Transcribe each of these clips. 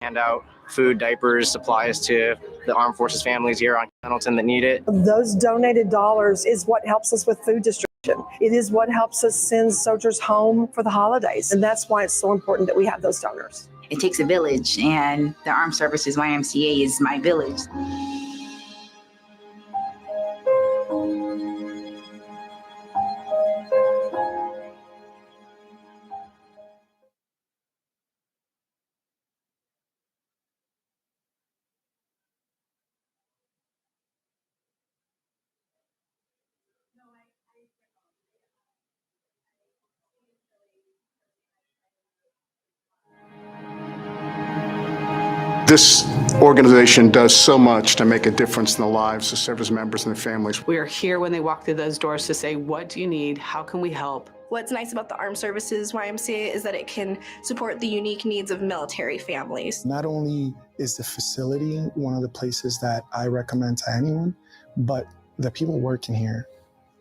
Hand out food, diapers, supplies to the armed forces families here on Pendleton that need it. Those donated dollars is what helps us with food distribution. It is what helps us send soldiers home for the holidays. And that's why it's so important that we have those donors. It takes a village, and the Armed Services YMCA is my village. This organization does so much to make a difference in the lives of service members and their families. We are here when they walk through those doors to say, what do you need? How can we help? What's nice about the Armed Services YMCA is that it can support the unique needs of military families. Not only is the facility one of the places that I recommend to anyone, but the people working here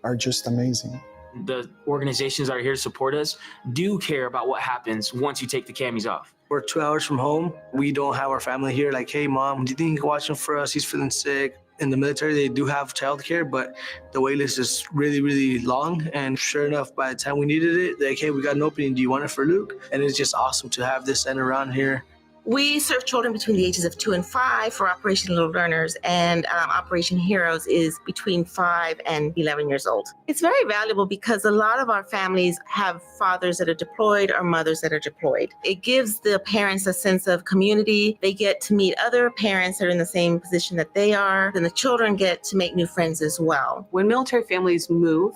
are just amazing. The organizations that are here to support us do care about what happens once you take the camis off. We're 2 hours from home. We don't have our family here. Like, hey, mom, do you think you can watch him for us? He's feeling sick. In the military, they do have childcare, but the wait list is really, really long. And sure enough, by the time we needed it, they're like, hey, we got an opening. Do you want it for Luke? And it's just awesome to have this center around here. We serve children between the ages of 2 and 5 for Operation Little Learners, and Operation Heroes is between 5 and 11 years old. It's very valuable because a lot of our families have fathers that are deployed or mothers that are deployed. It gives the parents a sense of community. They get to meet other parents that are in the same position that they are, and the children get to make new friends as well. When military families move,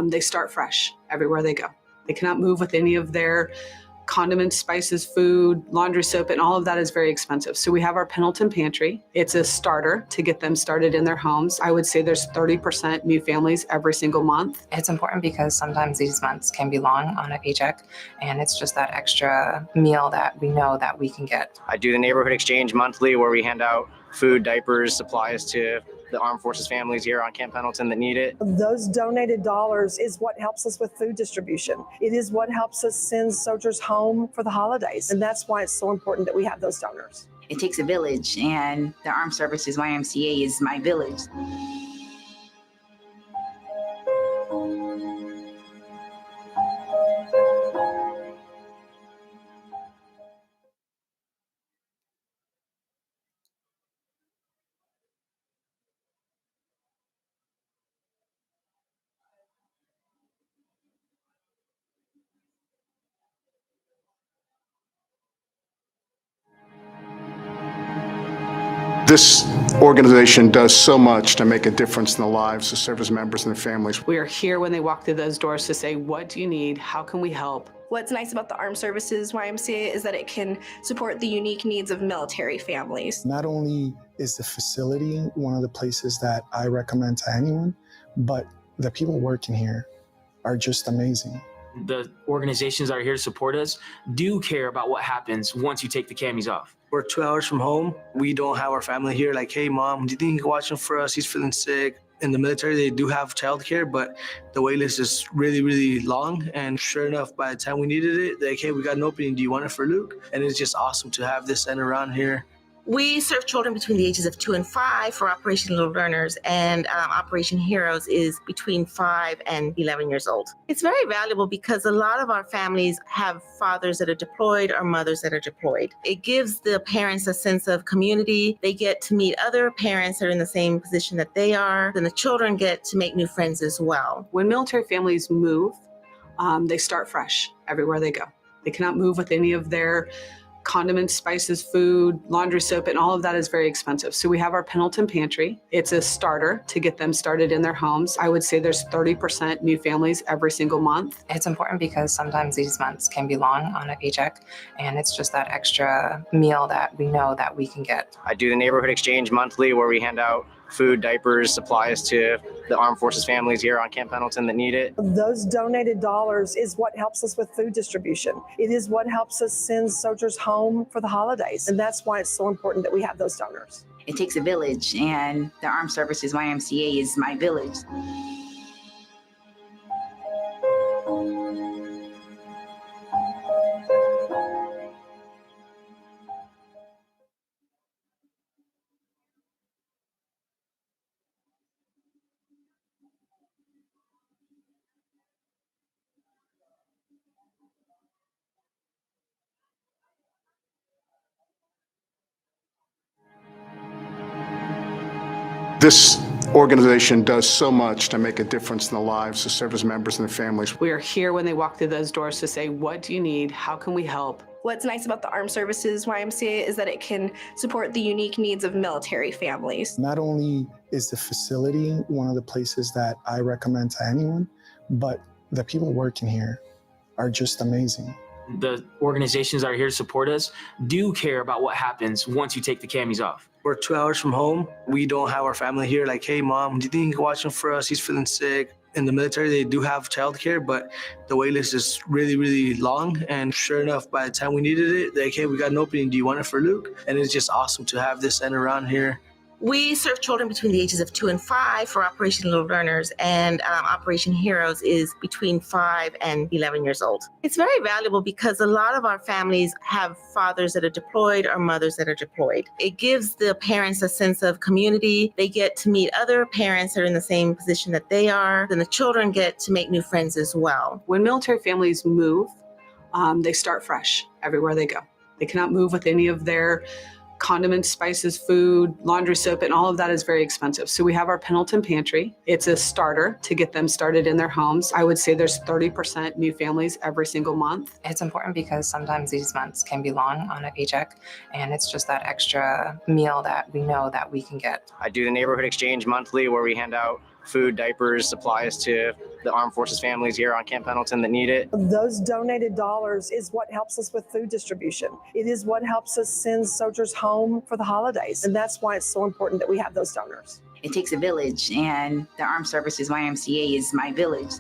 they start fresh everywhere they go. They cannot move with any of their condiments, spices, food, laundry soap, and all of that is very expensive. So we have our Pendleton Pantry. It's a starter to get them started in their homes. I would say there's 30% new families every single month. It's important because sometimes these months can be long on a paycheck, and it's just that extra meal that we know that we can get. I do the neighborhood exchange monthly where we hand out food, diapers, supplies to the armed forces families here on Camp Pendleton that need it. Those donated dollars is what helps us with food distribution. It is what helps us send soldiers home for the holidays. And that's why it's so important that we have those donors. It takes a village, and the Armed Services YMCA is my village. This organization does so much to make a difference in the lives of service members and their families. We are here when they walk through those doors to say, what do you need? How can we help? What's nice about the Armed Services YMCA is that it can support the unique needs of military families. Not only is the facility one of the places that I recommend to anyone, but the people working here are just amazing. The organizations that are here to support us do care about what happens once you take the camis off. We're 2 hours from home. We don't have our family here. Like, hey, mom, do you think you can watch him for us? He's feeling sick. In the military, they do have childcare, but the wait list is really, really long. And sure enough, by the time we needed it, they're like, hey, we got an opening. Do you want it for Luke? And it's just awesome to have this center around here. We serve children between the ages of 2 and 5 for Operation Little Learners, and Operation Heroes is between 5 and 11 years old. It's very valuable because a lot of our families have fathers that are deployed or mothers that are deployed. It gives the parents a sense of community. They get to meet other parents that are in the same position that they are, and the children get to make new friends as well. When military families move, they start fresh everywhere they go. They cannot move with any of their condiments, spices, food, laundry soap, and all of that is very expensive. So we have our Pendleton Pantry. It's a starter to get them started in their homes. I would say there's 30% new families every single month. It's important because sometimes these months can be long on a paycheck, and it's just that extra meal that we know that we can get. I do the neighborhood exchange monthly where we hand out food, diapers, supplies to the armed forces families here on Camp Pendleton that need it. Those donated dollars is what helps us with food distribution. It is what helps us send soldiers home for the holidays. And that's why it's so important that we have those donors. It takes a village, and the Armed Services YMCA is my village. This organization does so much to make a difference in the lives of service members and their families. We are here when they walk through those doors to say, what do you need? How can we help? What's nice about the Armed Services YMCA is that it can support the unique needs of military families. Not only is the facility one of the places that I recommend to anyone, but the people working here are just amazing. The organizations that are here to support us do care about what happens once you take the camis off. We're 2 hours from home. We don't have our family here. Like, hey, mom, do you think you can watch him for us? He's feeling sick. In the military, they do have childcare, but the wait list is really, really long. And sure enough, by the time we needed it, like, hey, we got an opening. Do you want it for Luke? And it's just awesome to have this center around here. We serve children between the ages of 2 and 5 for Operation Little Learners, and Operation Heroes is between 5 and 11 years old. It's very valuable because a lot of our families have fathers that are deployed or mothers that are deployed. It gives the parents a sense of community. They get to meet other parents that are in the same position that they are, and the children get to make new friends as well. When military families move, they start fresh everywhere they go. They cannot move with any of their condiments, spices, food, laundry soap, and all of that is very expensive. So we have our Pendleton Pantry. It's a starter to get them started in their homes. I would say there's 30% new families every single month. It's important because sometimes these months can be long on a paycheck, and it's just that extra meal that we know that we can get. I do the neighborhood exchange monthly where we hand out food, diapers, supplies to the Armed Forces families here on Camp Pendleton that need it. Those donated dollars is what helps us with food distribution. It is what helps us send soldiers home for the holidays. And that's why it's so important that we have those donors. It takes a village, and the Armed Services YMCA is my village.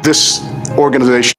This organization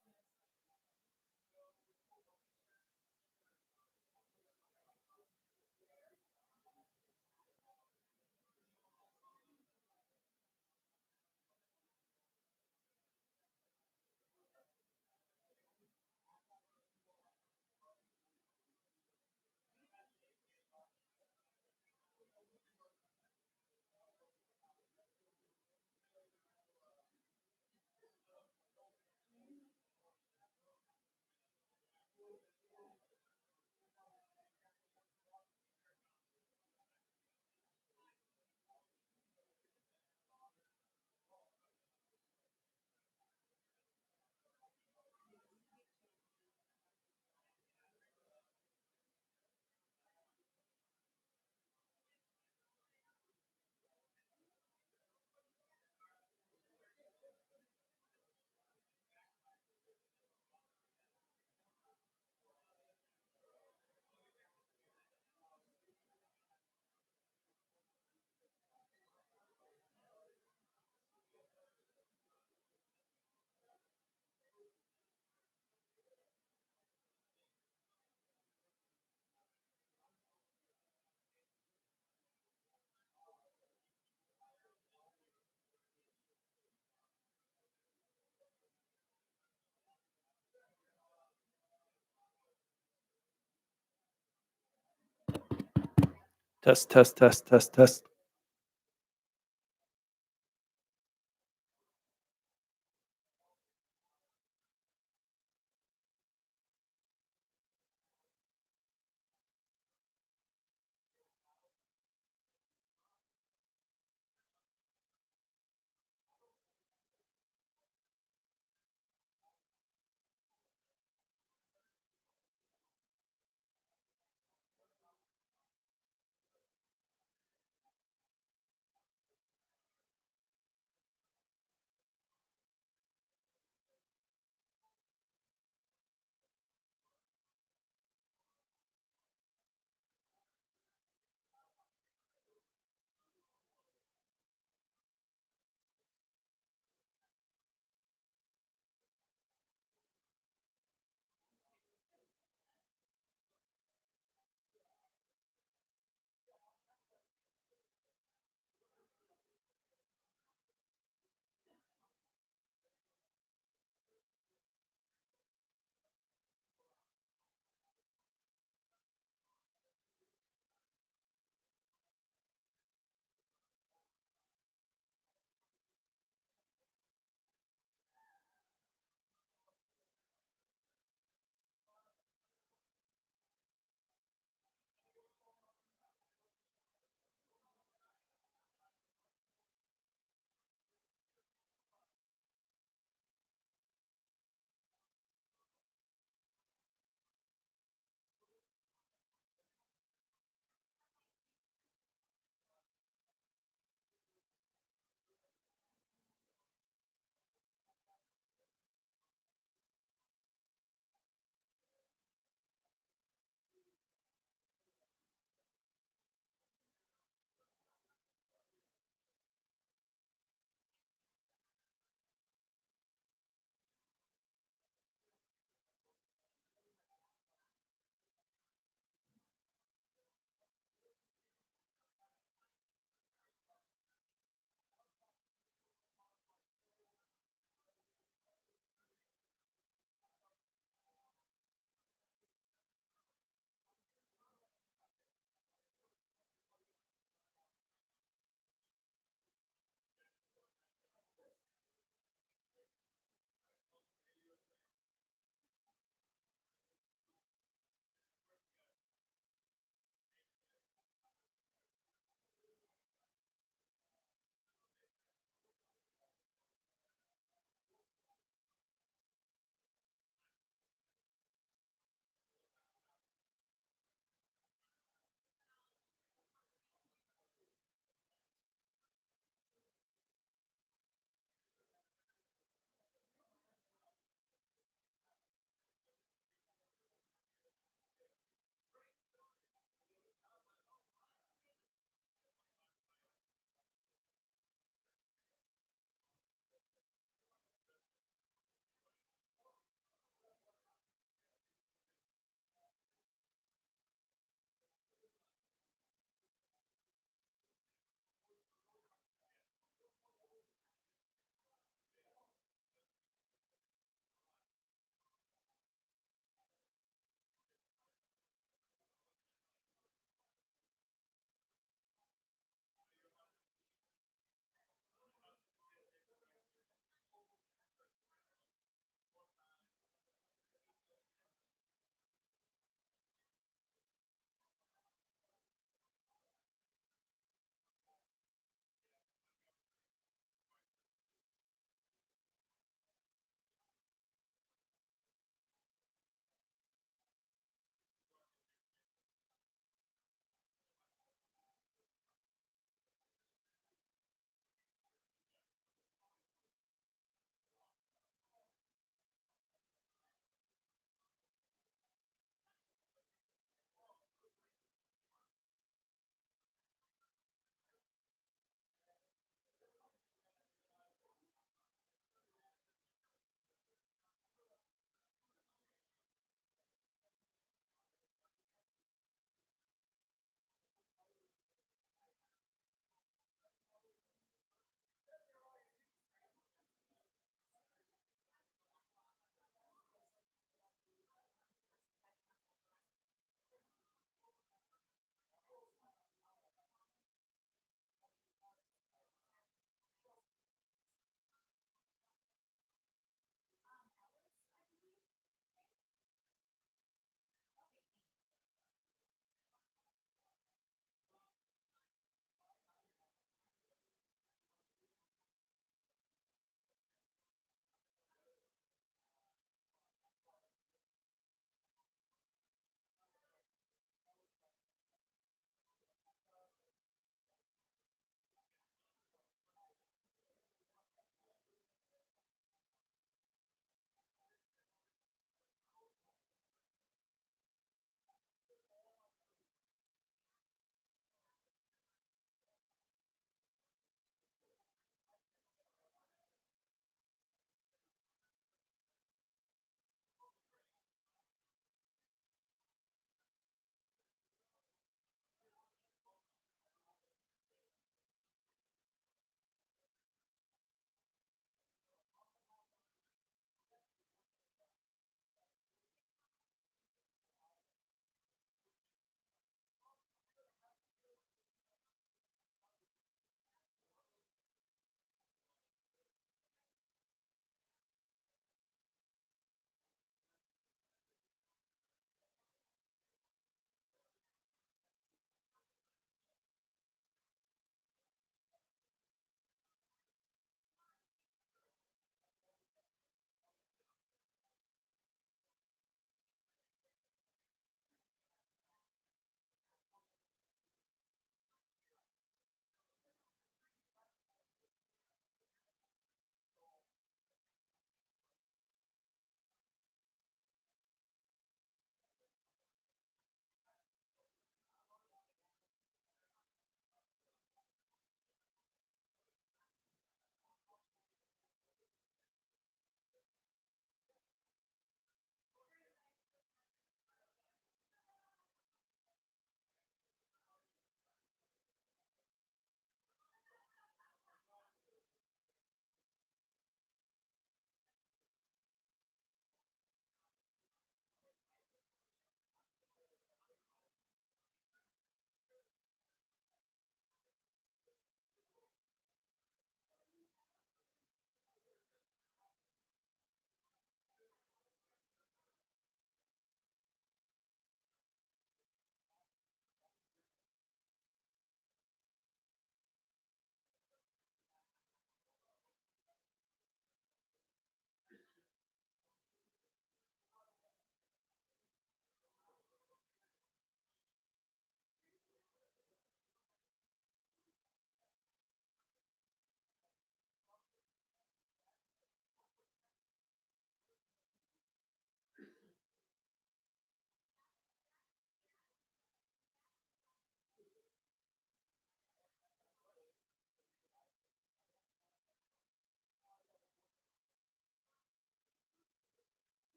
Test, test, test, test, test.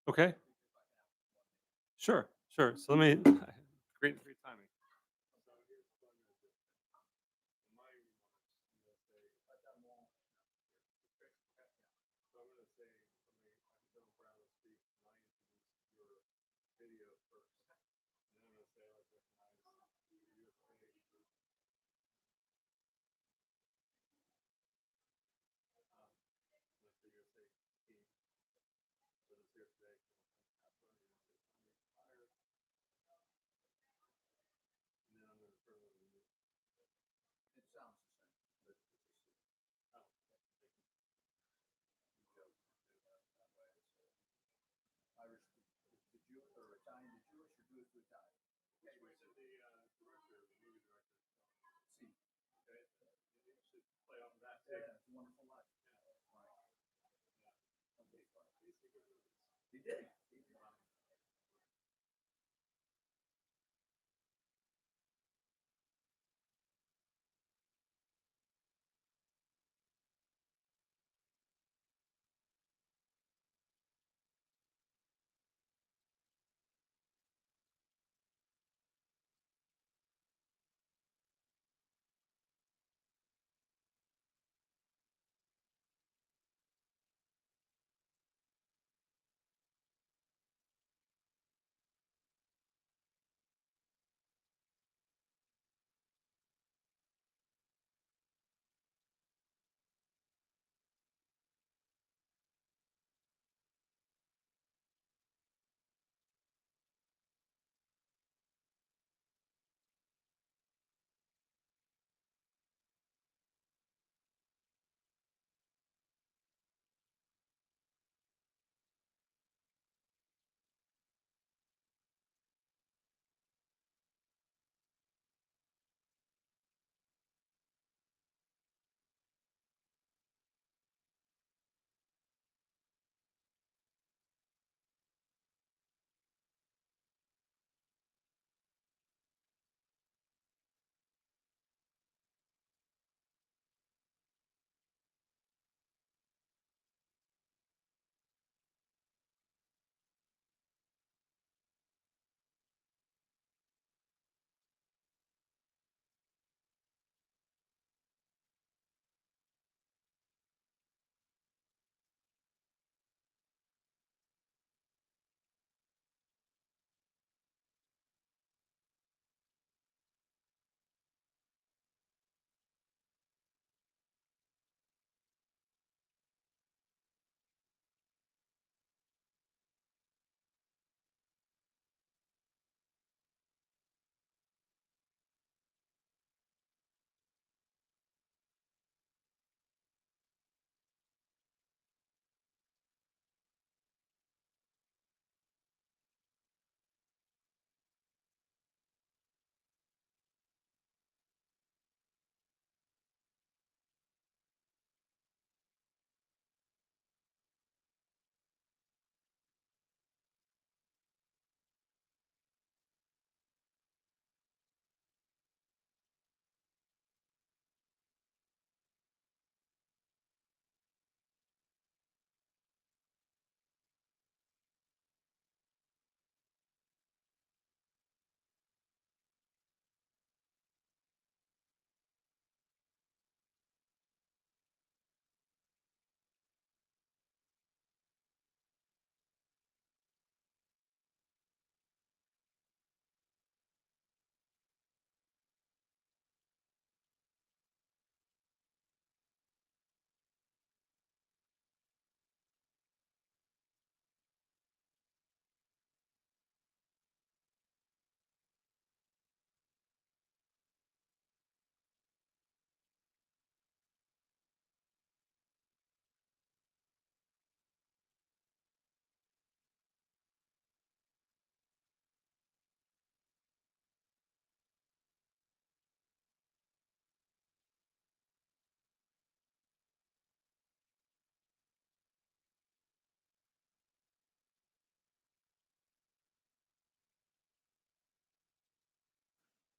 Okay. Sure. Sure. So let me. Great timing.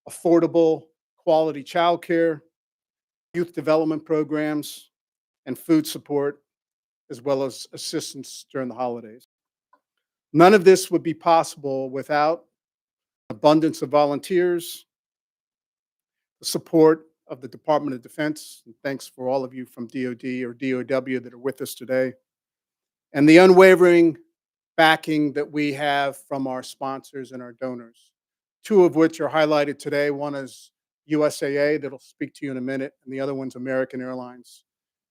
affordable, quality childcare, youth development programs, and food support, as well as assistance during the holidays. None of this would be possible without abundance of volunteers, the support of the Department of Defense, and thanks for all of you from DoD or DOW that are with us today, and the unwavering backing that we have from our sponsors and our donors, two of which are highlighted today. One is USAA, that'll speak to you in a minute, and the other one's American Airlines.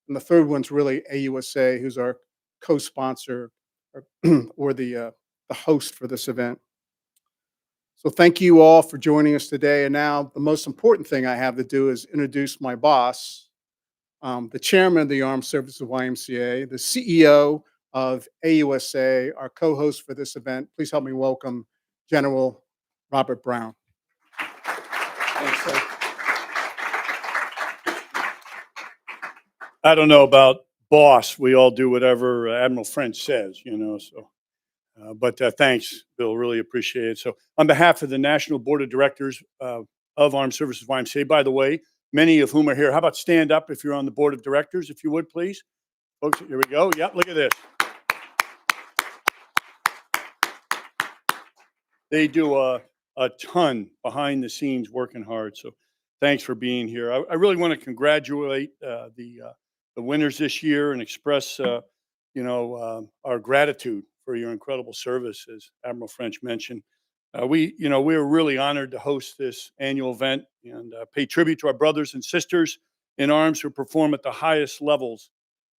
And the third one's really AUSA, who's our co-sponsor or the host for this event. So thank you all for joining us today. And now the most important thing I have to do is introduce my boss, the chairman of the Armed Services YMCA, the CEO of AUSA, our co-host for this event. Please help me welcome General Robert Brown. Thanks, sir. I don't know about boss. We all do whatever Admiral French says, you know, so. But thanks, Bill. Really appreciate it. So on behalf of the National Board of Directors of Armed Services YMCA, by the way, many of whom are here, how about stand up if you're on the Board of Directors, if you would, please? Folks, here we go. Yep, look at this. They do a ton behind the scenes working hard. So thanks for being here. I really want to congratulate the winners this year and express, our gratitude for your incredible service, as Admiral French mentioned. We were really honored to host this annual event and pay tribute to our brothers and sisters in arms who perform at the highest levels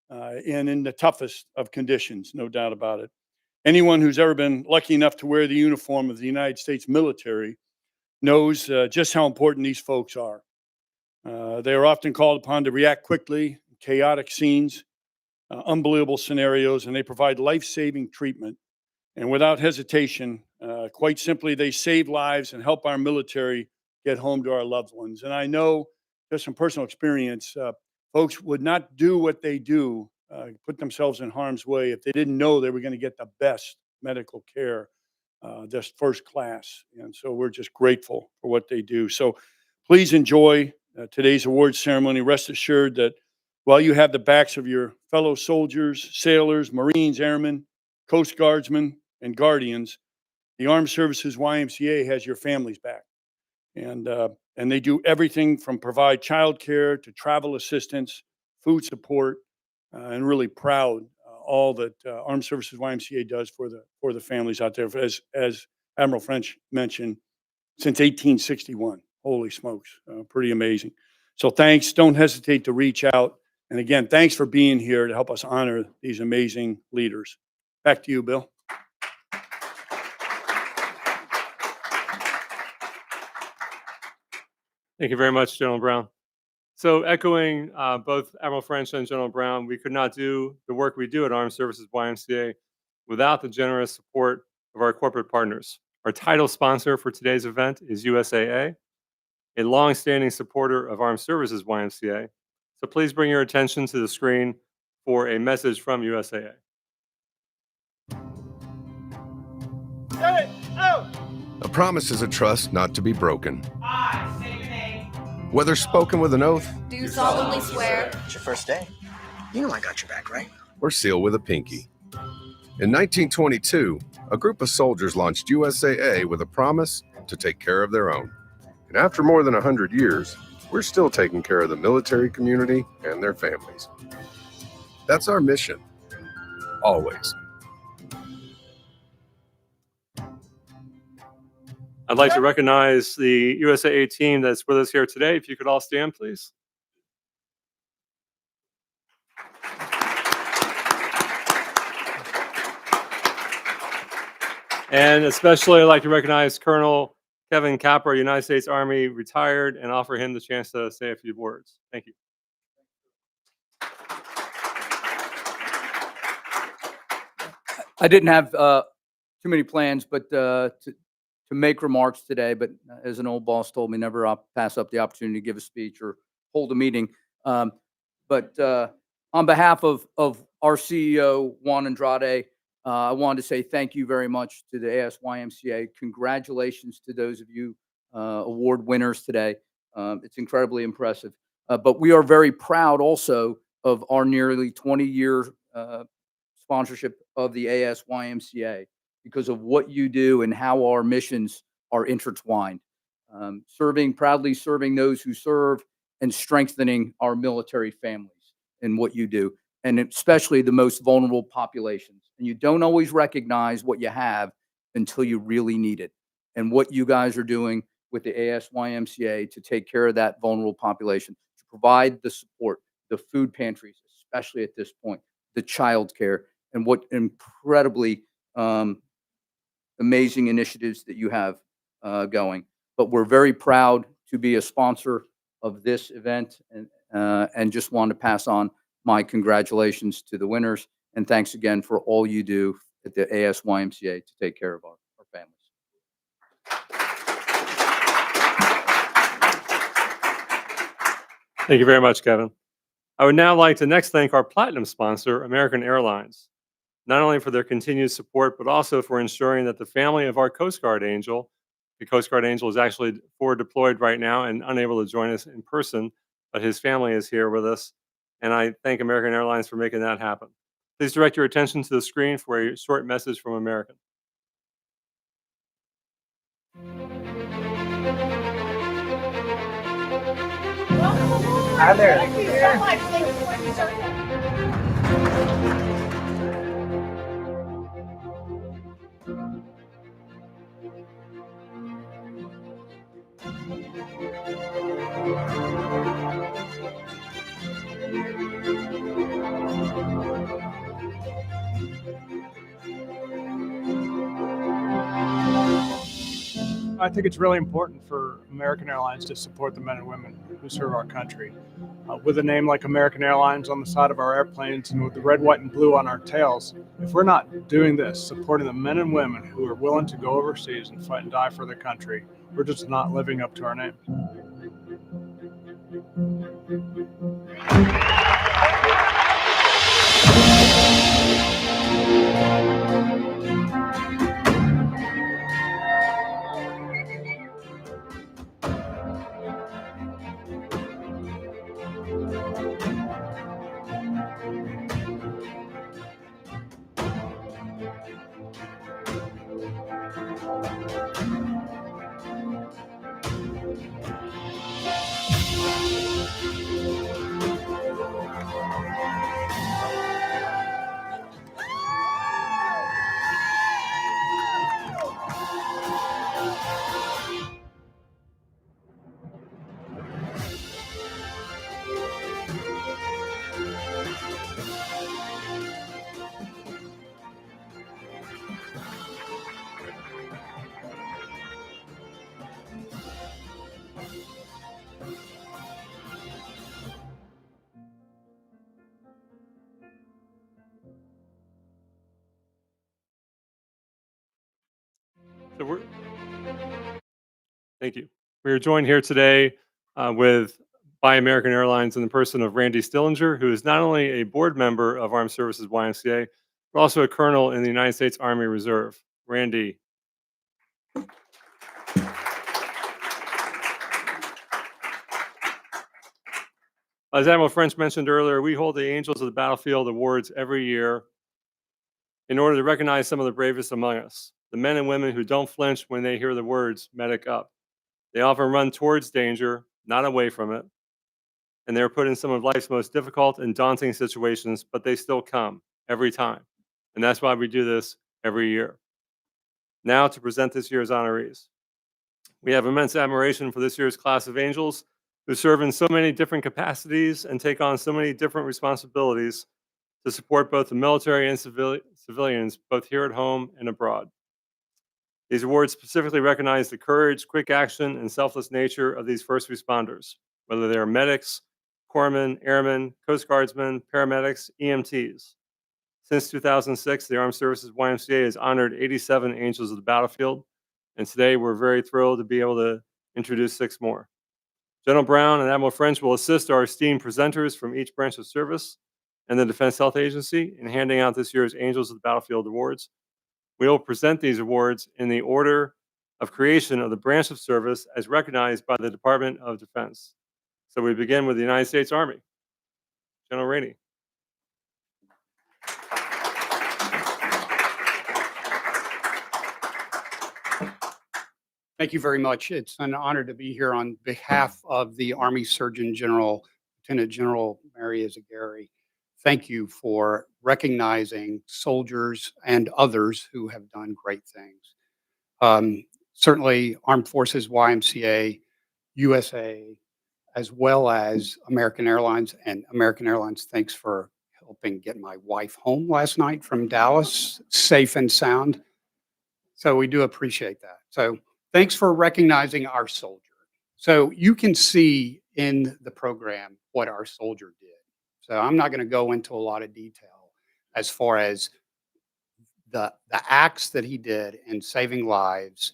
and in the toughest of conditions, no doubt about it. Anyone who's ever been lucky enough to wear the uniform of the United States military knows just how important these folks are. They are often called upon to react quickly, chaotic scenes, unbelievable scenarios, and they provide life-saving treatment. And without hesitation, quite simply, they save lives and help our military get home to our loved ones. And I know, just from personal experience, folks would not do what they do, put themselves in harm's way, if they didn't know they were going to get the best medical care, just first class. And so we're just grateful for what they do. So please enjoy today's awards ceremony. Rest assured that while you have the backs of your fellow soldiers, sailors, Marines, airmen, Coast Guardsmen, and Guardians, the Armed Services YMCA has your families back. And they do everything from provide childcare to travel assistance, food support, and really proud all that Armed Services YMCA does for the families out there. As Admiral French mentioned, since 1861. Holy smokes, pretty amazing. So thanks. Don't hesitate to reach out. And again, thanks for being here to help us honor these amazing leaders. Back to you, Bill. Thank you very much, General Brown. So echoing both Admiral French and General Brown, we could not do the work we do at Armed Services YMCA without the generous support of our corporate partners. Our title sponsor for today's event is USAA, a longstanding supporter of Armed Services YMCA. So please bring your attention to the screen for a message from USAA. A promise is a trust not to be broken. I say your name. Whether spoken with an oath, Do solemnly swear. It's your first day. You know I got your back, right? or seal with a pinky. In 1922, a group of soldiers launched USAA with a promise to take care of their own. And after more than 100 years, we're still taking care of the military community and their families. That's our mission. Always. I'd like to recognize the USAA team that's with us here today. If you could all stand, please. And especially I'd like to recognize Colonel Kevin Capper, United States Army, retired, and offer him the chance to say a few words. Thank you. I didn't have too many plans, but to make remarks today. But as an old boss told me, never pass up the opportunity to give a speech or hold a meeting. But on behalf of our CEO, Juan Andrade, I wanted to say thank you very much to the ASYMCA. Congratulations to those of you award winners today. It's incredibly impressive. But we are very proud also of our nearly 20-year sponsorship of the ASYMCA because of what you do and how our missions are intertwined. Proudly serving those who serve and strengthening our military families in what you do, and especially the most vulnerable populations. And you don't always recognize what you have until you really need it. And what you guys are doing with the ASYMCA to take care of that vulnerable population, to provide the support, the food pantries, especially at this point, the child care, and what incredibly amazing initiatives that you have going. But we're very proud to be a sponsor of this event, and just want to pass on my congratulations to the winners, and thanks again for all you do at the ASYMCA to take care of our families. Thank you very much, Kevin. I would now like to next thank our platinum sponsor, American Airlines, not only for their continued support, but also for ensuring that the family of our Coast Guard Angel, the Coast Guard Angel is actually forward deployed right now and unable to join us in person, but his family is here with us. And I thank American Airlines for making that happen. Please direct your attention to the screen for a short message from American. Hi there. Thank you so much. Thank you for joining us. I think it's really important for American Airlines to support the men and women who serve our country. With a name like American Airlines on the side of our airplanes and with the red, white, and blue on our tails, if we're not doing this, supporting the men and women who are willing to go overseas and fight and die for their country, we're just not living up to our name. So thank you. We are joined here today by American Airlines in the person of Randy Stillinger, who is not only a board member of Armed Services YMCA, but also a colonel in the United States Army Reserve. Randy. As Admiral French mentioned earlier, we hold the Angels of the Battlefield Awards every year in order to recognize some of the bravest among us, the men and women who don't flinch when they hear the words, medic up. They often run towards danger, not away from it, and they're put in some of life's most difficult and daunting situations, but they still come every time. And that's why we do this every year. Now to present this year's honorees. We have immense admiration for this year's class of Angels who serve in so many different capacities and take on so many different responsibilities to support both the military and civilians, both here at home and abroad. These awards specifically recognize the courage, quick action, and selfless nature of these first responders, whether they are medics, corpsmen, airmen, Coast Guardsmen, paramedics, EMTs. Since 2006, the Armed Services YMCA has honored 87 Angels of the Battlefield, and today we're very thrilled to be able to introduce 6 more. General Brown and Admiral French will assist our esteemed presenters from each branch of service and the Defense Health Agency in handing out this year's Angels of the Battlefield Awards. We will present these awards in the order of creation of the branch of service as recognized by the Department of Defense. So we begin with the United States Army. General Rainey. Thank you very much. It's an honor to be here on behalf of the Army Surgeon General, Lieutenant General Mary Izagari. Thank you for recognizing soldiers and others who have done great things. Certainly, Armed Forces YMCA, USA, as well as American Airlines. And American Airlines, thanks for helping get my wife home last night from Dallas, safe and sound. So we do appreciate that. So thanks for recognizing our soldier. So you can see in the program what our soldier did. So I'm not going to go into a lot of detail as far as the acts that he did in saving lives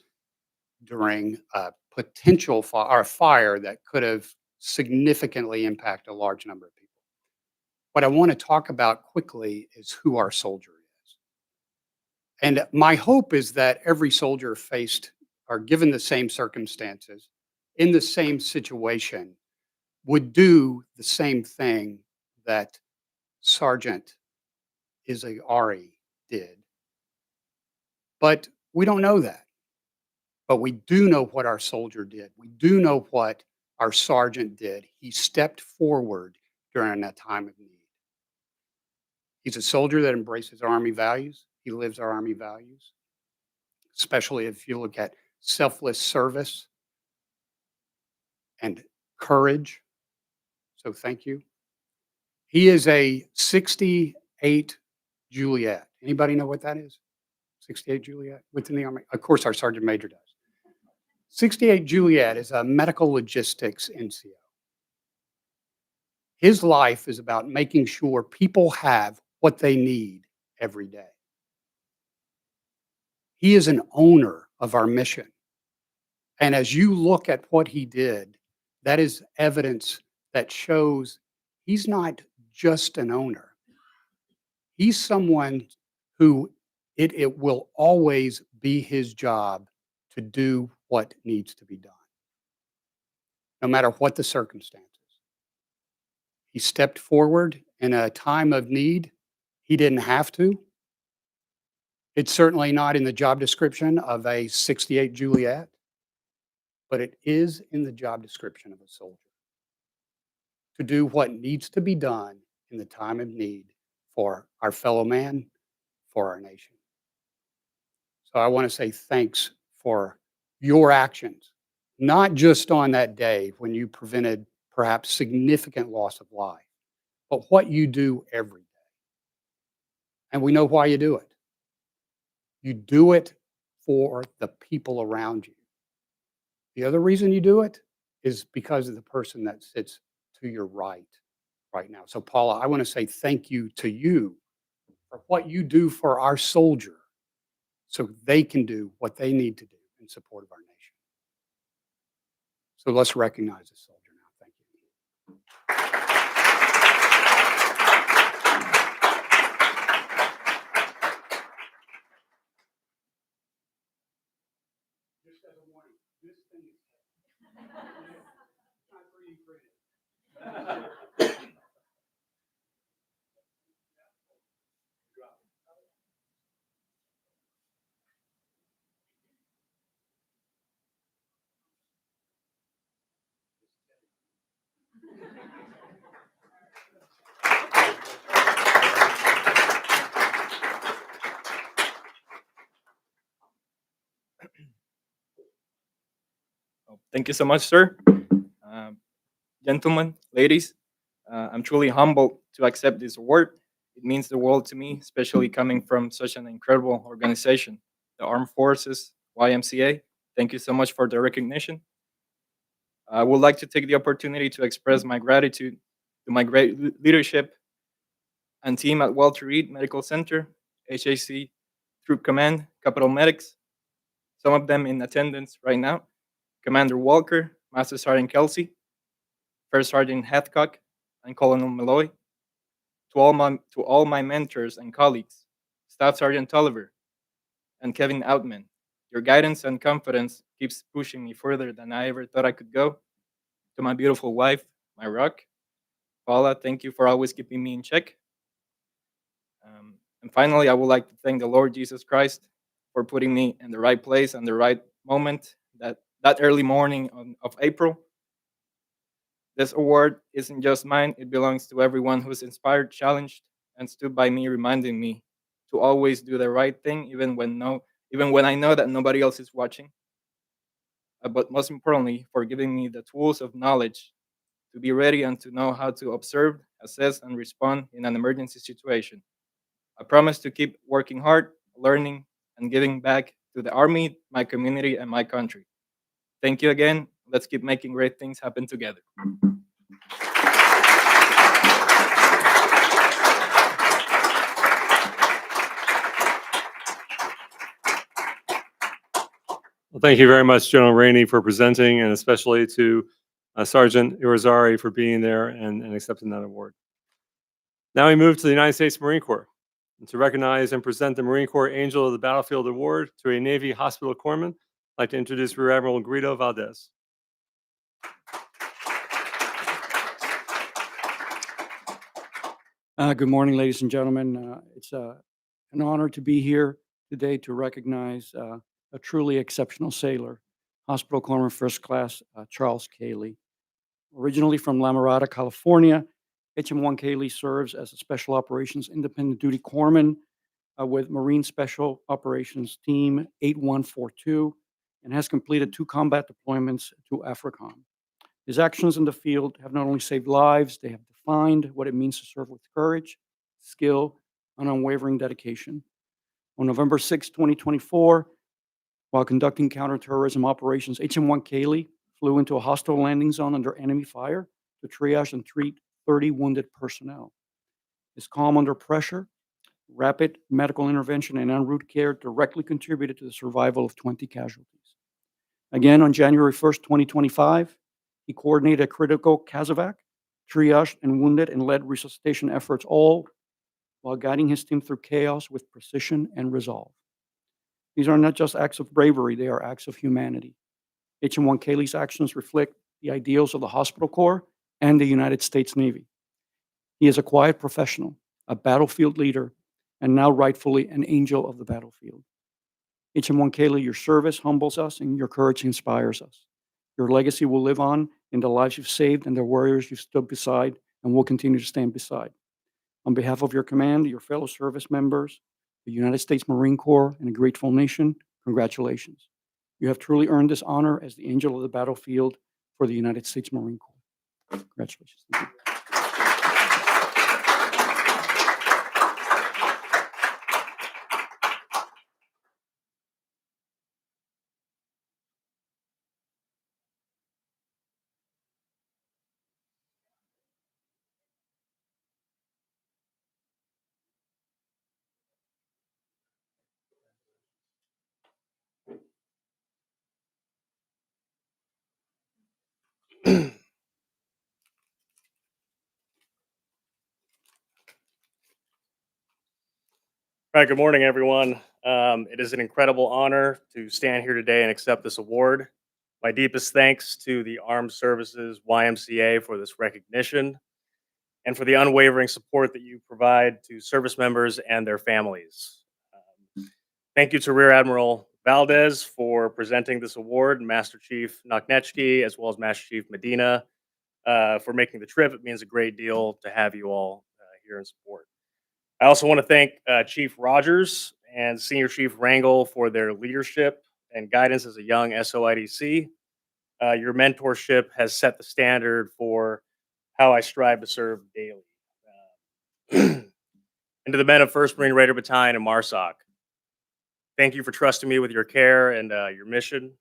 during a potential fire that could have significantly impacted a large number of people. What I want to talk about quickly is who our soldier is. And my hope is that every soldier faced or given the same circumstances in the same situation would do the same thing that Sergeant Izagari did. But we don't know that. But we do know what our soldier did. We do know what our sergeant did. He stepped forward during that time of need. He's a soldier that embraces Army values. He lives our Army values, especially if you look at selfless service and courage. So thank you. He is a 68 Juliet. Anybody know what that is? 68 Juliet within the Army? Of course, our Sergeant Major does. 68 Juliet is a medical logistics NCO. His life is about making sure people have what they need every day. He is an owner of our mission. And as you look at what he did, that is evidence that shows he's not just an owner. He's someone who it will always be his job to do what needs to be done, no matter what the circumstances. He stepped forward in a time of need. He didn't have to. It's certainly not in the job description of a 68 Juliet, but it is in the job description of a soldier to do what needs to be done in the time of need for our fellow man, for our nation. So I want to say thanks for your actions, not just on that day when you prevented perhaps significant loss of life, but what you do every day. And we know why you do it. You do it for the people around you. The other reason you do it is because of the person that sits to your right now. So Paula, I want to say thank you to you for what you do for our soldier so they can do what they need to do in support of our nation. So let's recognize the soldier now. Thank you. Just as a warning, this thing is not for you, Thank you so much, sir. Gentlemen, ladies, I'm truly humbled to accept this award. It means the world to me, especially coming from such an incredible organization, the Armed Forces YMCA. Thank you so much for the recognition. I would like to take the opportunity to express my gratitude to my great leadership and team at Walter Reed Medical Center, HAC Troop Command, Capitol Medics, some of them in attendance right now, Commander Walker, Master Sergeant Kelsey, First Sergeant Hathcock, and Colonel Malloy, to all my mentors and colleagues, Staff Sergeant Tolliver, and Kevin Outman, Your guidance and confidence keeps pushing me further than I ever thought I could go. To my beautiful wife, my rock, Paula, thank you for always keeping me in check. And finally, I would like to thank the Lord Jesus Christ for putting me in the right place and the right moment that early morning of April. This award isn't just mine, it belongs to everyone who's inspired, challenged, and stood by me, reminding me to always do the right thing, even when I know that nobody else is watching. But most importantly, for giving me the tools of knowledge to be ready and to know how to observe, assess, and respond in an emergency situation. I promise to keep working hard, learning, and giving back to the Army, my community, and my country. Thank you again. Let's keep making great things happen together. Well, thank you very much, General Rainey, for presenting, and especially to Sergeant Irizarry for being there and accepting that award. Now we move to the United States Marine Corps. And to recognize and present the Marine Corps Angel of the Battlefield Award to a Navy Hospital Corpsman, I'd like to introduce Rear Admiral Guido Valdez. Good morning, ladies and gentlemen. It's an honor to be here today to recognize a truly exceptional sailor, Hospital Corpsman First Class Charles Cayley. Originally from La Mirada, California, HM1 Cayley serves as a Special Operations Independent Duty Corpsman with Marine Special Operations Team 8142 and has completed 2 combat deployments to AFRICOM. His actions in the field have not only saved lives, they have defined what it means to serve with courage, skill, and unwavering dedication. On November 6, 2024, while conducting counterterrorism operations, HM1 Cayley flew into a hostile landing zone under enemy fire to triage and treat 30 wounded personnel. His calm under pressure, rapid medical intervention, and en route care directly contributed to the survival of 20 casualties. Again, on January 1st, 2025, he coordinated a critical CASEVAC, triaged and wounded and led resuscitation efforts, all while guiding his team through chaos with precision and resolve. These are not just acts of bravery, they are acts of humanity. HM1 Cayley's actions reflect the ideals of the Hospital Corps and the United States Navy. He is a quiet professional, a battlefield leader, and now rightfully an angel of the battlefield. HM1 Cayley, your service humbles us and your courage inspires us. Your legacy will live on in the lives you've saved and the warriors you've stood beside and will continue to stand beside. On behalf of your command, your fellow service members, the United States Marine Corps, and a grateful nation, congratulations. You have truly earned this honor as the angel of the battlefield for the United States Marine Corps. Congratulations. Thank you. All right, good morning, everyone. It is an incredible honor to stand here today and accept this award. My deepest thanks to the Armed Services YMCA for this recognition and for the unwavering support that you provide to service members and their families. Thank you to Rear Admiral Valdez for presenting this award, and Master Chief Naknechki, as well as Master Chief Medina, for making the trip. It means a great deal to have you all here in support. I also want to thank Chief Rogers and Senior Chief Rangel for their leadership and guidance as a young SOIDC. Your mentorship has set the standard for how I strive to serve daily. And to the men of 1st Marine Raider Battalion and MARSOC, thank you for trusting me with your care and your mission.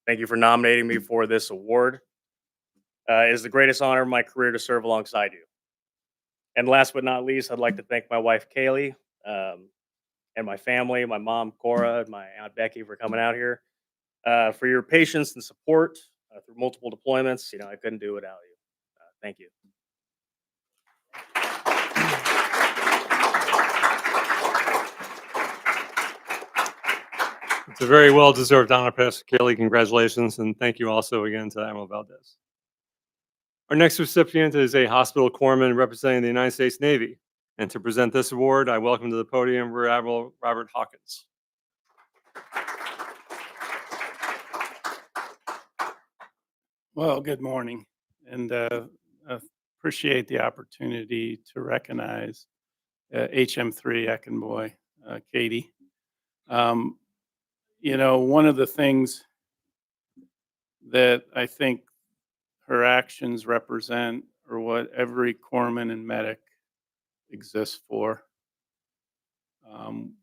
Thank you for nominating me for this award. It is the greatest honor of my career to serve alongside you. And last but not least, I'd like to thank my wife, Kaylee, and my family, my mom, Cora, and my aunt, Becky, for coming out here, for your patience and support through multiple deployments. You know, I couldn't do it without you. Thank you. It's a very well-deserved honor, Pastor Kelly. Congratulations, and thank you also again to Admiral Valdez. Our next recipient is a hospital corpsman representing the United States Navy. And to present this award, I welcome to the podium Rear Admiral Robert Hawkins. Well, good morning, and appreciate the opportunity to recognize HM3 Eckenboy, Katie. You know, one of the things that I think her actions represent are what every corpsman and medic exists for.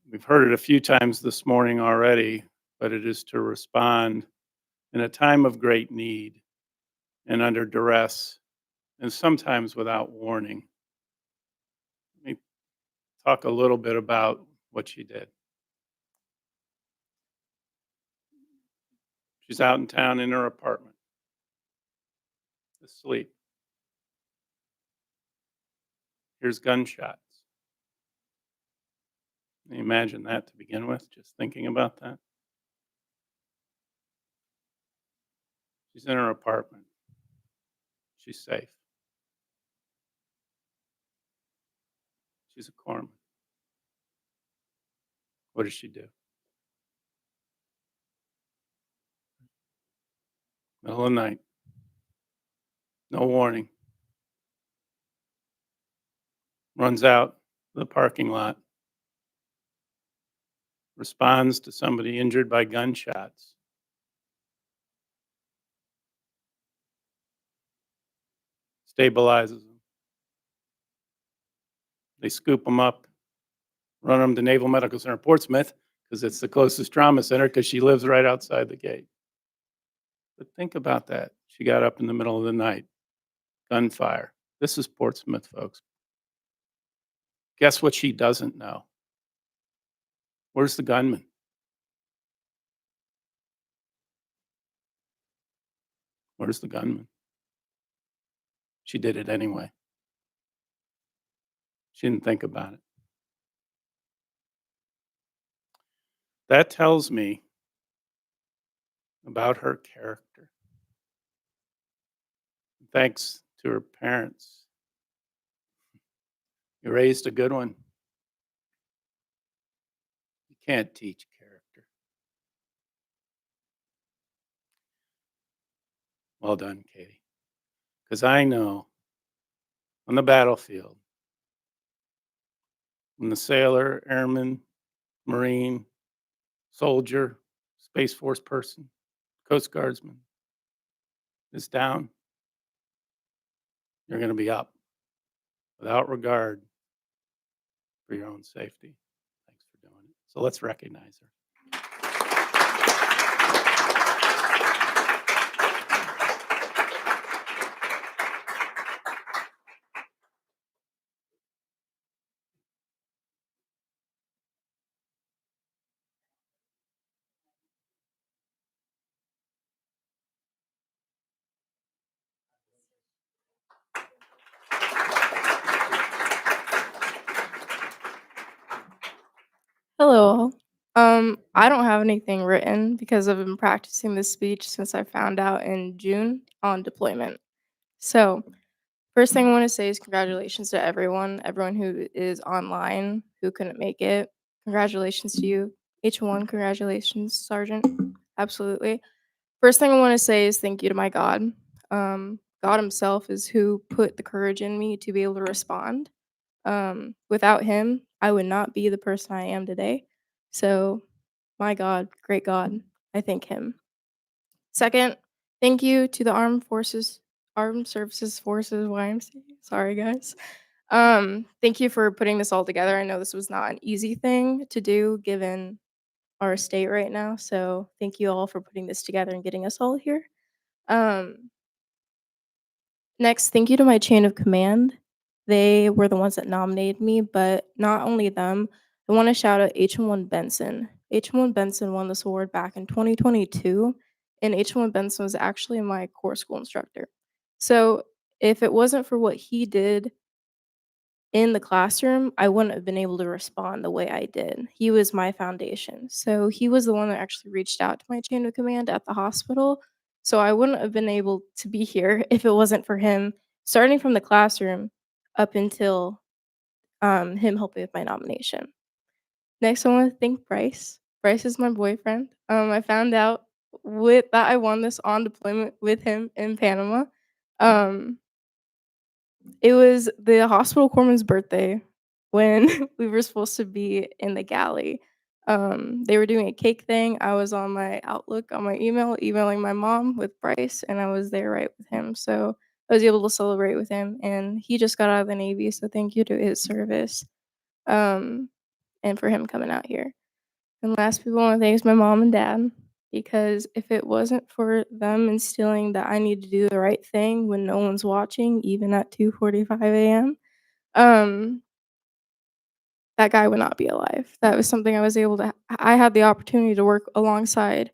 We've heard it a few times this morning already, but it is to respond in a time of great need and under duress, and sometimes without warning. Let me talk a little bit about what she did. She's out in town in her apartment, asleep. Here's gunshots. Can you imagine that to begin with, just thinking about that? She's in her apartment. She's safe. She's a corpsman. What does she do? Middle of the night. No warning. Runs out to the parking lot. Responds to somebody injured by gunshots. Stabilizes them. They scoop them up, run them to Naval Medical Center Portsmouth because it's the closest trauma center because she lives right outside the gate. But think about that. She got up in the middle of the night. Gunfire. This is Portsmouth, folks. Guess what she doesn't know? Where's the gunman? Where's the gunman? She did it anyway. She didn't think about it. That tells me about her character. Thanks to her parents. You raised a good one. You can't teach character. Well done, Katie. Because I know on the battlefield, when the sailor, airman, Marine, soldier, Space Force person, Coast Guardsman is down, you're going to be up without regard for your own safety. Thanks for doing it. So let's recognize her. Hello. I don't have anything written because I've been practicing this speech since I found out in June on deployment. So, first thing I want to say is congratulations to everyone who is online who couldn't make it. Congratulations to you. H1, congratulations, Sergeant. Absolutely. First thing I want to say is thank you to my God. God himself is who put the courage in me to be able to respond. Without him, I would not be the person I am today. So, my God, great God, I thank him. Second, thank you to the Armed Services YMCA. Sorry, guys. Thank you for putting this all together. I know this was not an easy thing to do given our state right now. So, thank you all for putting this together and getting us all here. Next, thank you to my chain of command. They were the ones that nominated me, but not only them. I want to shout out H1 Benson. H1 Benson won this award back in 2022, and H1 Benson was actually my core school instructor. So if it wasn't for what he did in the classroom, I wouldn't have been able to respond the way I did. He was my foundation. So he was the one that actually reached out to my chain of command at the hospital. So I wouldn't have been able to be here if it wasn't for him, starting from the classroom up until him helping with my nomination. Next, I want to thank Bryce. Bryce is my boyfriend. I found out that I won this on deployment with him in Panama. Um, it was the hospital corpsman's birthday when we were supposed to be in the galley. They were doing a cake thing. I was on my Outlook on my email, emailing my mom with Bryce, and I was there right with him. So I was able to celebrate with him, and he just got out of the Navy. So thank you to his service, and for him coming out here. And last, people want to thank my mom and dad, because if it wasn't for them instilling that I need to do the right thing when no one's watching, even at 2:45 a.m., that guy would not be alive. That was something I was able to. I had the opportunity to work alongside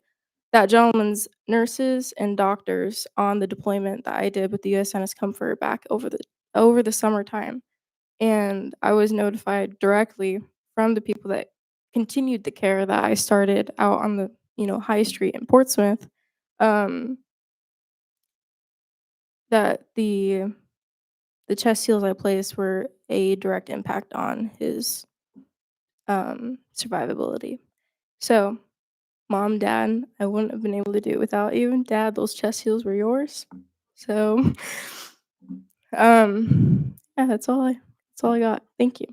that gentleman's nurses and doctors on the deployment that I did with the USNS Comfort back over the summertime, and I was notified directly from the people that continued the care that I started out on the high street in Portsmouth, that the chest seals I placed were a direct impact on his survivability. So, mom, dad, I wouldn't have been able to do it without you. Dad, those chest seals were yours. So, yeah, that's all I got. Thank you.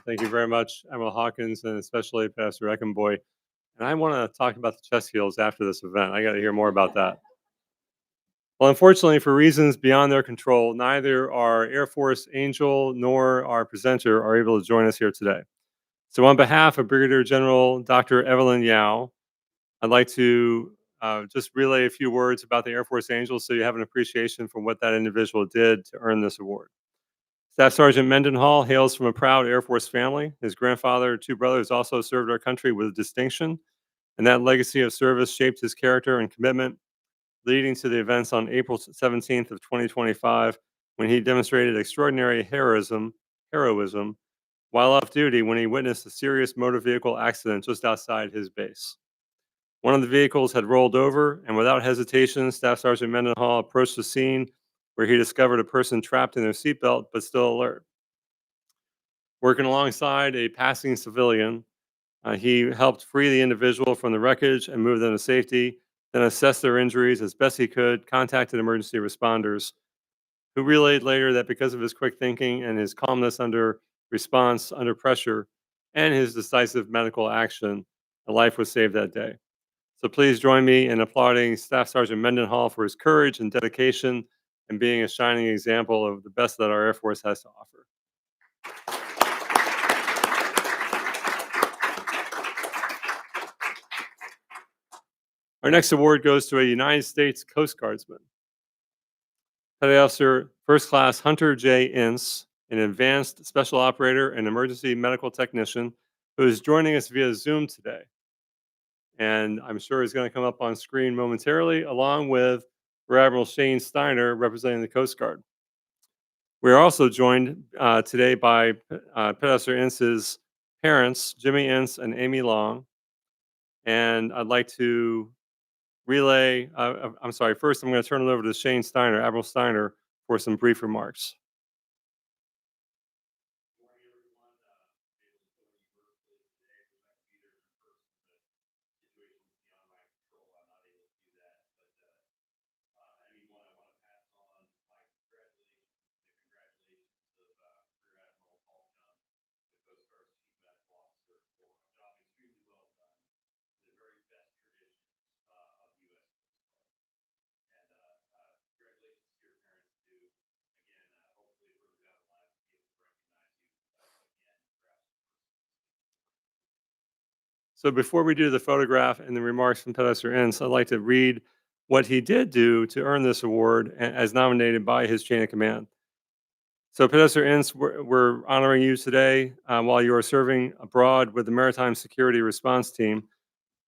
Thank you very much, Admiral Hawkins, and especially Pastor Eckenboy. And I want to talk about the chest heels after this event. I got to hear more about that. Well, unfortunately, for reasons beyond their control, neither our Air Force Angel nor our presenter are able to join us here today. So on behalf of Brigadier General Dr. Evelyn Yao, I'd like to just relay a few words about the Air Force Angels so you have an appreciation for what that individual did to earn this award. Staff Sergeant Mendenhall hails from a proud Air Force family. His grandfather and two brothers also served our country with distinction, and that legacy of service shaped his character and commitment, leading to the events on April 17th of 2025, when he demonstrated extraordinary heroism while off duty when he witnessed a serious motor vehicle accident just outside his base. One of the vehicles had rolled over, and without hesitation, Staff Sergeant Mendenhall approached the scene where he discovered a person trapped in their seatbelt but still alert. Working alongside a passing civilian, he helped free the individual from the wreckage and move them to safety, then assessed their injuries as best he could, contacted emergency responders, who relayed later that because of his quick thinking and his calmness under response under pressure and his decisive medical action, a life was saved that day. So please join me in applauding Staff Sergeant Mendenhall for his courage and dedication and being a shining example of the best that our Air Force has to offer. Our next award goes to a United States Coast Guardsman. Petty Officer First Class Hunter J. Ince, an advanced special operator and emergency medical technician who is joining us via Zoom today. And I'm sure he's going to come up on screen momentarily, along with Rear Admiral Shane Steiner, representing the Coast Guard. We are also joined today by Petty Officer Ince's parents, Jimmy Ince and Amy Long. And I'd like to relay, first I'm going to turn it over to Shane Steiner, Admiral Steiner, for some brief remarks. So before we do the photograph and the remarks from Petty Officer Ince, I'd like to read what he did do to earn this award as nominated by his chain of command. So Petty Officer Ince, we're honoring you today while you are serving abroad with the Maritime Security Response Team.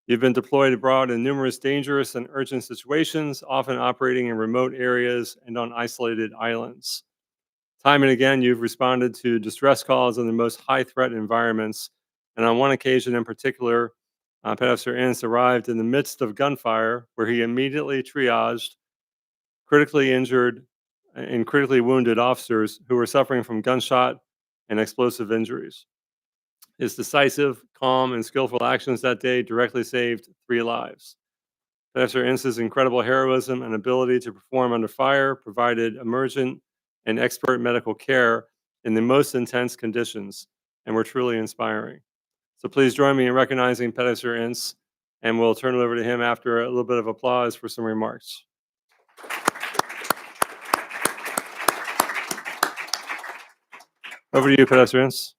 You've been deployed abroad in numerous dangerous and urgent situations, often operating in remote areas and on isolated islands. Time and again, you've responded to distress calls in the most high threat environments. And on one occasion in particular, Petty Officer Ince arrived in the midst of gunfire where he immediately triaged critically injured and critically wounded officers who were suffering from gunshot and explosive injuries. His decisive, calm, and skillful actions that day directly saved 3 lives. Officer Ince's incredible heroism and ability to perform under fire provided emergent and expert medical care in the most intense conditions and were truly inspiring. So please join me in recognizing Petty Officer Ince, and we'll turn it over to him after a little bit of applause for some remarks. Over to you, Petty Officer Ince.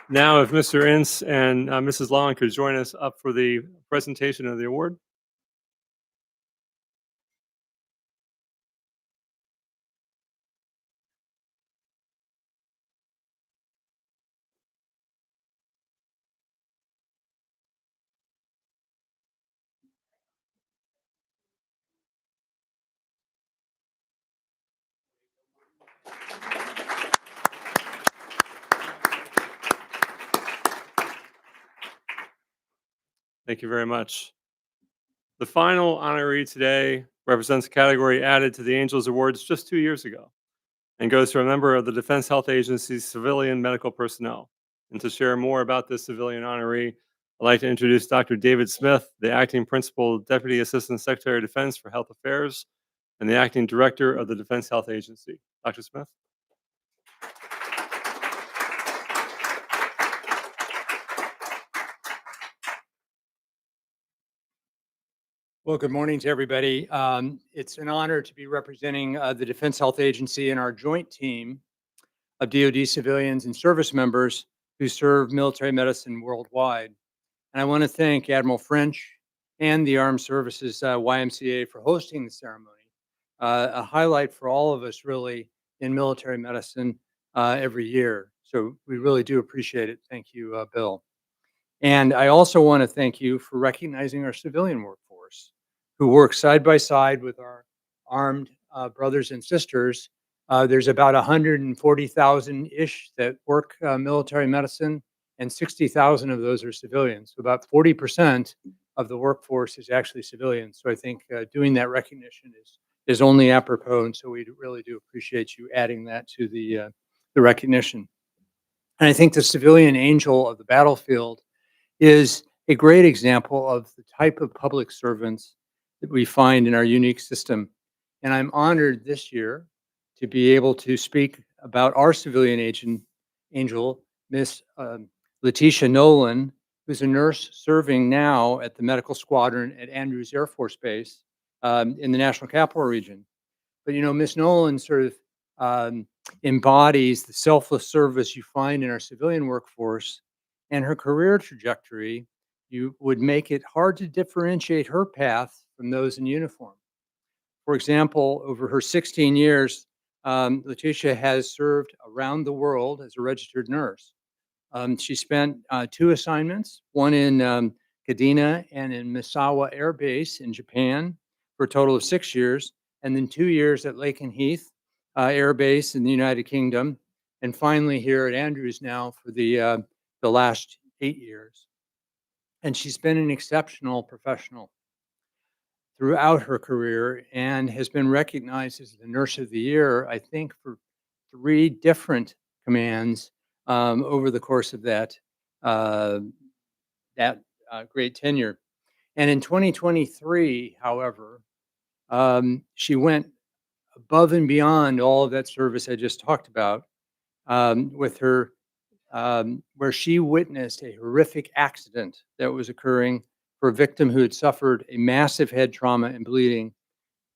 Now, if Mr. Ince and Mrs. Long could join us up for the presentation of the award. Thank you very much. The final honoree today represents a category added to the Angels Awards just 2 years ago and goes to a member of the Defense Health Agency's civilian medical personnel. And to share more about this civilian honoree, I'd like to introduce Dr. David Smith, the Acting Principal Deputy Assistant Secretary of Defense for Health Affairs and the Acting Director of the Defense Health Agency. Dr. Smith. Well, good morning to everybody. It's an honor to be representing the Defense Health Agency and our joint team of DoD civilians and service members who serve military medicine worldwide. And I want to thank Admiral French and the Armed Services YMCA for hosting the ceremony, a highlight for all of us really in military medicine every year. So we really do appreciate it. Thank you, Bill. And I also want to thank you for recognizing our civilian workforce who work side by side with our armed brothers and sisters. There's about 140,000-ish that work military medicine, and 60,000 of those are civilians. So about 40% of the workforce is actually civilians. So I think doing that recognition is only apropos, and so we really do appreciate you adding that to the recognition. And I think the civilian angel of the battlefield is a great example of the type of public servants that we find in our unique system. And I'm honored this year to be able to speak about our civilian angel, Miss Letitia Nolan, who's a nurse serving now at the medical squadron at Andrews Air Force Base in the National Capital Region. But you know, Miss Nolan sort of embodies the selfless service you find in our civilian workforce, and her career trajectory, you would make it hard to differentiate her path from those in uniform. For example, over her 16 years, Letitia has served around the world as a registered nurse. She spent 2 assignments, one in Kadena and in Misawa Air Base in Japan for a total of 6 years, and then 2 years at Lakenheath Air Base in the United Kingdom, and finally here at Andrews now for the last 8 years. And she's been an exceptional professional. throughout her career and has been recognized as the Nurse of the Year, I think, for 3 different commands over the course of uh, that great tenure. And in 2023, however, she went above and beyond all of that service I just talked about with her, where she witnessed a horrific accident that was occurring for a victim who had suffered a massive head trauma and bleeding.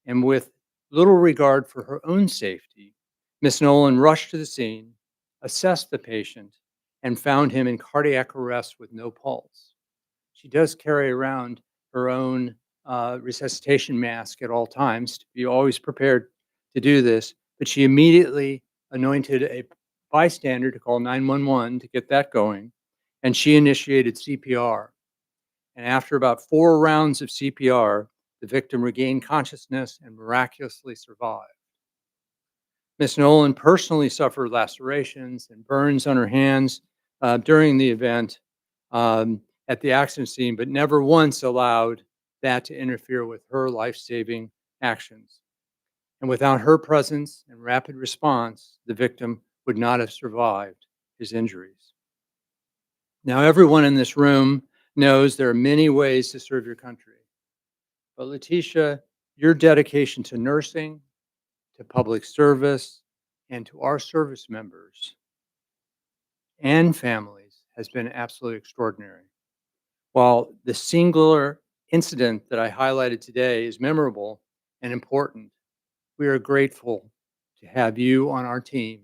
And with little regard for her own safety, Miss Nolan rushed to the scene, assessed the patient, and found him in cardiac arrest with no pulse. She does carry around her own resuscitation mask at all times to be always prepared to do this, but she immediately anointed a bystander to call 911 to get that going, and she initiated CPR. And after about 4 rounds of CPR, the victim regained consciousness and miraculously survived. Miss Nolan personally suffered lacerations and burns on her hands during the event at the accident scene, but never once allowed that to interfere with her life-saving actions. And without her presence and rapid response, the victim would not have survived his injuries. Now, everyone in this room knows there are many ways to serve your country. But Letitia, your dedication to nursing, to public service, and to our service members and families has been absolutely extraordinary. While the singular incident that I highlighted today is memorable and important, we are grateful to have you on our team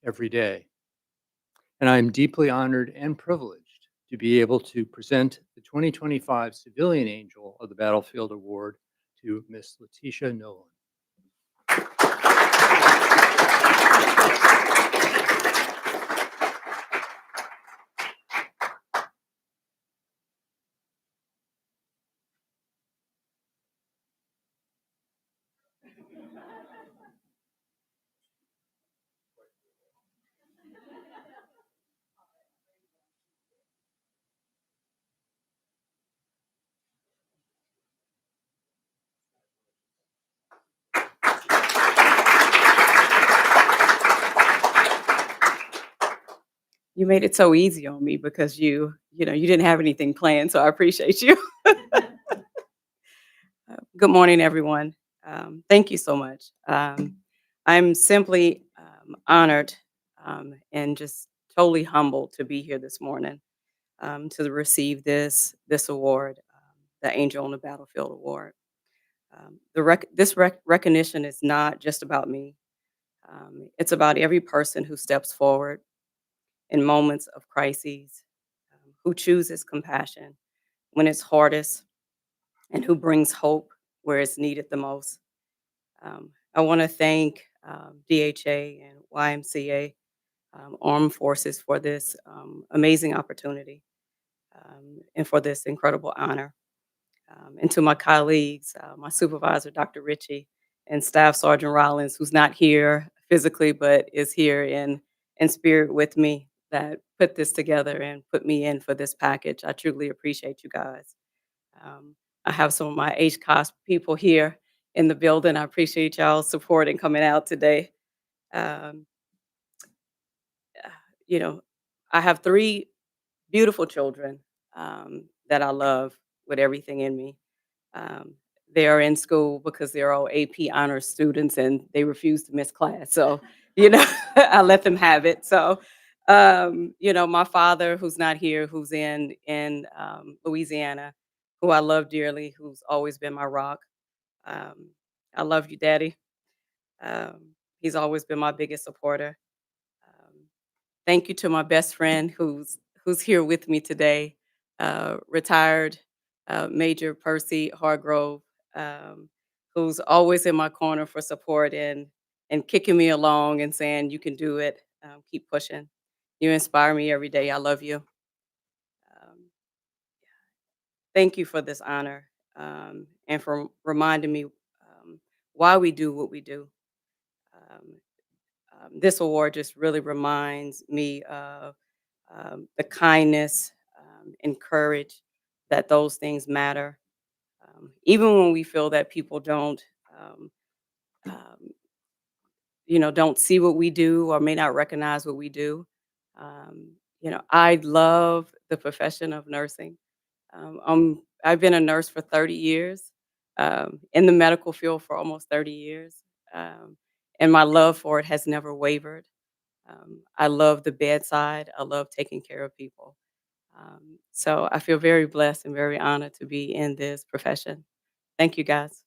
every day. And I am deeply honored and privileged to be able to present the 2025 Civilian Angel of the Battlefield Award to Miss Letitia Nolan. You made it so easy on me because you didn't have anything planned, so I appreciate you. Good morning, everyone. Thank you so much. I'm simply honored and just totally humbled to be here this morning to receive this award, the Angel on the Battlefield Award. This recognition is not just about me. It's about every person who steps forward in moments of crises, who chooses compassion when it's hardest, and who brings hope where it's needed the most. I want to thank DHA and YMCA Armed Forces for this amazing opportunity and for this incredible honor. And to my colleagues, my supervisor, Dr. Ritchie, and Staff Sergeant Rollins, who's not here physically, but is here in spirit with me, that put this together and put me in for this package. I truly appreciate you guys. I have some of my HCOS people here in the building. I appreciate y'all's support in coming out today. Um, I have 3 beautiful children that I love with everything in me. They are in school because they're all AP honors students and they refuse to miss class. So, I let them have it. So, my father, who's not here, who's in Louisiana, who I love dearly, who's always been my rock. I love you, Daddy. He's always been my biggest supporter. Thank you to my best friend who's here with me today, retired Major Percy Hargrove, who's always in my corner for support and kicking me along and saying, you can do it, keep pushing. You inspire me every day. I love you. Thank you for this honor and for reminding me why we do what we do. This award just really reminds me of the kindness and courage, that those things matter. even when we feel that people um, um, don't see what we do or may not recognize what we do. I love the profession of nursing. I've been a nurse for 30 years, in the medical field for almost 30 years, and my love for it has never wavered. I love the bedside. I love taking care of people. So I feel very blessed and very honored to be in this profession. Thank you, guys.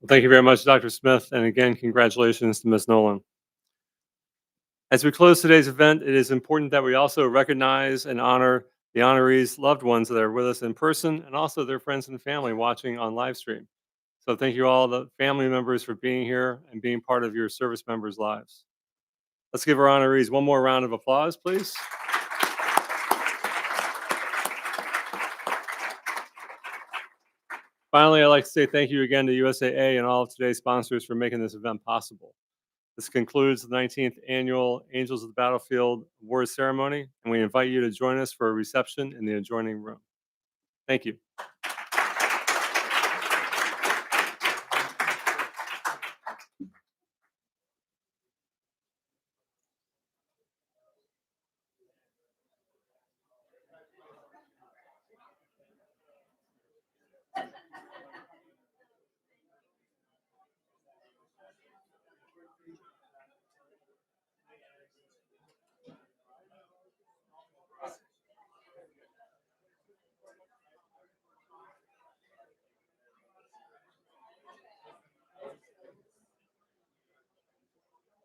Well, thank you very much, Dr. Smith. And again, congratulations to Ms. Nolan. As we close today's event, it is important that we also recognize and honor the honorees' loved ones that are with us in person and also their friends and family watching on live stream. So thank you all the family members for being here and being part of your service members' lives. Let's give our honorees one more round of applause, please. Finally, I'd like to say thank you again to USAA and all of today's sponsors for making this event possible. This concludes the 19th Annual Angels of the Battlefield Awards Ceremony, and we invite you to join us for a reception in the adjoining room. Thank you.